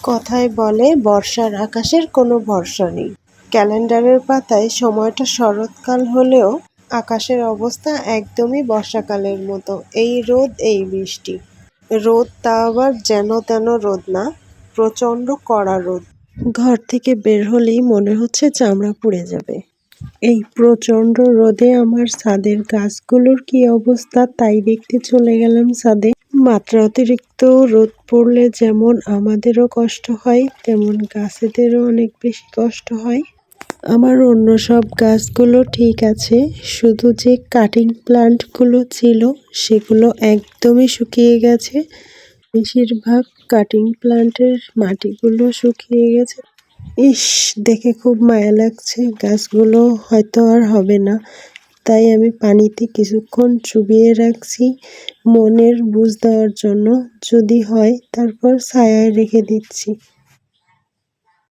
কথায় বলে বর্ষার আকাশের কোনো ভরসা নেই। ক্যালেন্ডারের পাতায় সময়টা শরৎকাল হলেও আকাশের অবস্থা একদমই বর্ষাকালের মতো। এই রোদ, এই বৃষ্টি। রোদ তা আবার যেন তেন রোদ না, প্রচণ্ড কড়া রোদ। ঘর থেকে বের হলেই মনে হচ্ছে চামড়া পুড়ে যাবে। এই প্রচণ্ড রোদে আমার ছাদের গাছগুলোর কি অবস্থা তাই দেখতে চলে গেলাম ছাদে। মাত্রা অতিরিক্ত রোদ পড়লে যেমন আমাদেরও কষ্ট হয়, তেমন গাছেদেরও অনেক বেশি কষ্ট হয়। আমার অন্য সব গাছগুলো ঠিক আছে, শুধু যে কাটিং প্লান্টগুলো ছিল সেগুলো একদমই শুকিয়ে গেছে। বেশিরভাগ কাটিং প্লান্টের মাটিগুলো শুকিয়ে গেছে। ইস, দেখে খুব মায়া লাগছে। গাছগুলো হয়তো আর হবে না, তাই আমি পানিতে কিছুক্ষণ চুবিয়ে রাখছি মনের বুঝ দেওয়ার জন্য। যদি হয় তারপর ছায়ায় রেখে দিচ্ছি।